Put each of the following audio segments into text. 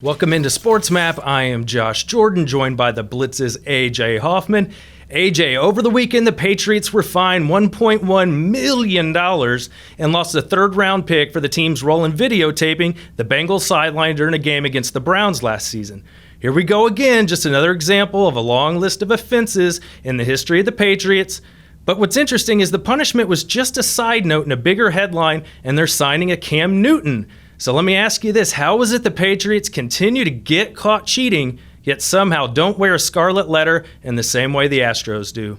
Welcome into Sports Map. I am Josh Jordan, joined by the Blitz's AJ Hoffman. AJ, over the weekend, the Patriots were fined $1.1 million and lost a third-round pick for the team's role in videotaping the Bengals sideline during a game against the Browns last season. Here we go again, just another example of a long list of offenses in the history of the Patriots. But what's interesting is the punishment was just a side note in a bigger headline, and they're signing a Cam Newton. So let me ask you this. How is it the Patriots continue to get caught cheating, yet somehow don't wear a scarlet letter in the same way the Astros do?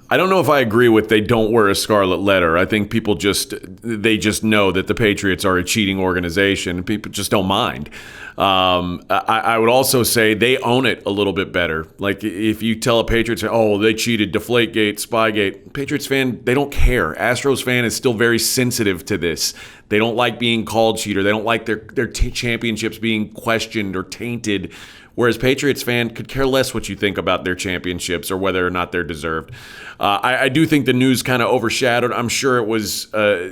I don't know if I agree with they don't wear a scarlet letter. I think people just know that the Patriots are a cheating organization. People just don't mind. I would also say they own it a little bit better. Like if you tell a Patriots, oh, they cheated, Deflategate, Spygate, Patriots fan, they don't care. Astros fan is still very sensitive to this. They don't like being called cheater. They don't like their championships being questioned or tainted. Whereas Patriots fan could care less what you think about their championships or whether or not they're deserved. I do think the news kind of overshadowed. I'm sure it was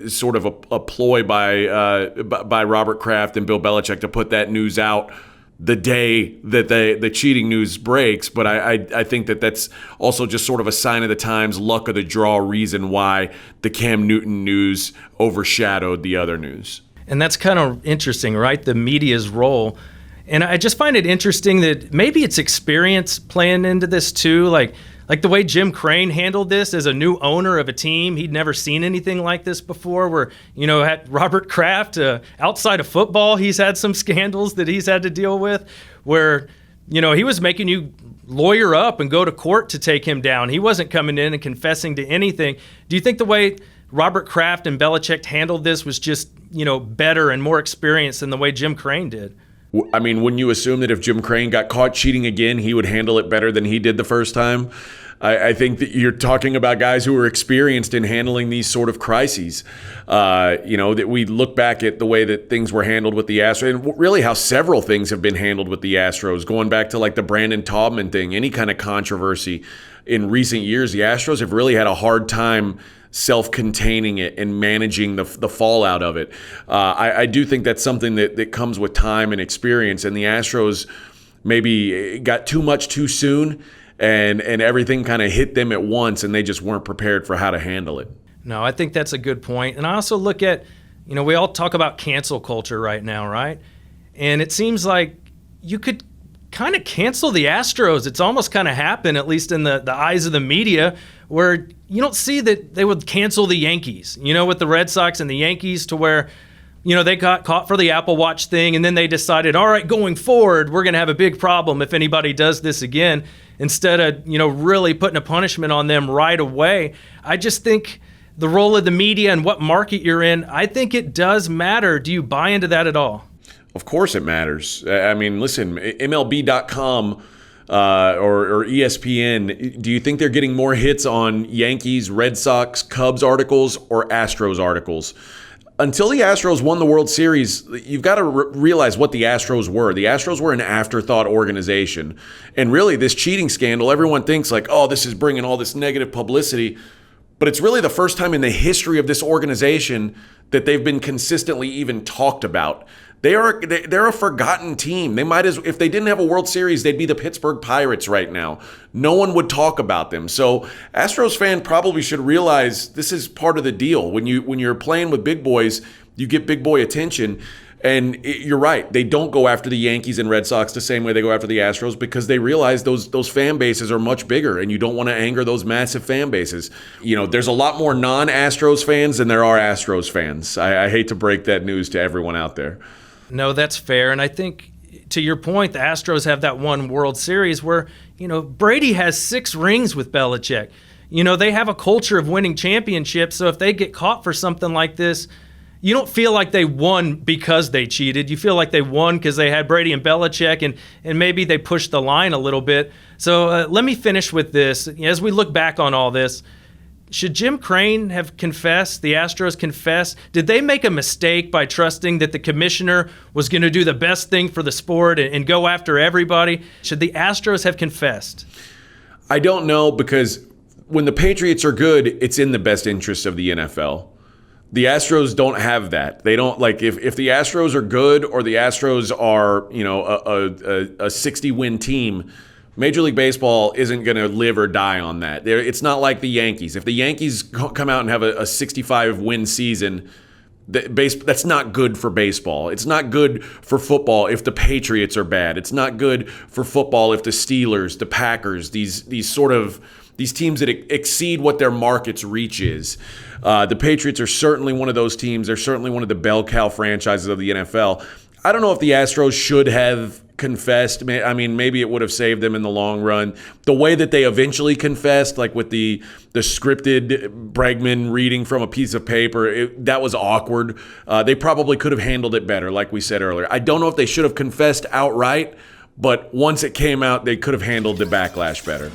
sort of a ploy by Robert Kraft and Bill Belichick to put that news out the day that the cheating news breaks. But I think that's also just sort of a sign of the times, luck of the draw reason why the Cam Newton news overshadowed the other news. And that's kind of interesting, right? The media's role. And I just find it interesting that maybe it's experience playing into this too. Like the way Jim Crane handled this as a new owner of a team. He'd never seen anything like this before where, had Robert Kraft, outside of football, he's had some scandals that he's had to deal with where, he was making you lawyer up and go to court to take him down. He wasn't coming in and confessing to anything. Do you think the way Robert Kraft and Belichick handled this was just, better and more experienced than the way Jim Crane did? I mean, wouldn't you assume that if Jim Crane got caught cheating again, he would handle it better than he did the first time? I think that you're talking about guys who are experienced in handling these sort of crises. That we look back at the way that things were handled with the Astros, and really how several things have been handled with the Astros, going back to like the Brandon Taubman thing, any kind of controversy in recent years. The Astros have really had a hard time self-containing it and managing the fallout of it. I do think that's something that comes with time and experience, and the Astros maybe got too much too soon, and everything kind of hit them at once, and they just weren't prepared for how to handle it. No, I think that's a good point. And I also look at, we all talk about cancel culture right now, right? And it seems like you could kind of cancel the Astros. It's almost kind of happened, at least in the eyes of the media, where you don't see that they would cancel the Yankees, with the Red Sox and the Yankees, to where, they got caught for the Apple Watch thing, and then they decided, all right, going forward, we're going to have a big problem if anybody does this again, instead of, really putting a punishment on them right away. I just think the role of the media and what market you're in, I think it does matter. Do you buy into that at all? Of course it matters. I mean, listen, MLB.com or ESPN, do you think they're getting more hits on Yankees, Red Sox, Cubs articles or Astros articles? Until the Astros won the World Series, you've got to realize what the Astros were. The Astros were an afterthought organization. And really, this cheating scandal, everyone thinks like, oh, this is bringing all this negative publicity. But it's really the first time in the history of this organization that they've been consistently even talked about. They're a forgotten team. They might if they didn't have a World Series, they'd be the Pittsburgh Pirates right now. No one would talk about them. So Astros fan probably should realize this is part of the deal. When you're playing with big boys, you get big boy attention. And you're right. They don't go after the Yankees and Red Sox the same way they go after the Astros, because they realize those fan bases are much bigger, and you don't want to anger those massive fan bases. There's a lot more non-Astros fans than there are Astros fans. I hate to break that news to everyone out there. No, that's fair. And I think, to your point, the Astros have that one World Series where, Brady has 6 rings with Belichick. They have a culture of winning championships. So if they get caught for something like this, you don't feel like they won because they cheated. You feel like they won because they had Brady and Belichick, and maybe they pushed the line a little bit. So let me finish with this. As we look back on all this, should Jim Crane have confessed, the Astros confess? Did they make a mistake by trusting that the commissioner was going to do the best thing for the sport and go after everybody? Should the Astros have confessed? I don't know, because when the Patriots are good, it's in the best interest of the NFL. The Astros don't have that. They don't like if the Astros are good or the Astros are, a 60-win team, Major League Baseball isn't going to live or die on that. It's not like the Yankees. If the Yankees come out and have a 65-win season, that's not good for baseball. It's not good for football if the Patriots are bad. It's not good for football if the Steelers, the Packers, these teams that exceed what their market's reach is. The Patriots are certainly one of those teams. They're certainly one of the bell cow franchises of the NFL. I don't know if the Astros should have confessed. I mean, maybe it would have saved them in the long run. The way that they eventually confessed, like with the scripted Bregman reading from a piece of paper, that was awkward. They probably could have handled it better, like we said earlier. I don't know if they should have confessed outright, but once it came out, they could have handled the backlash better.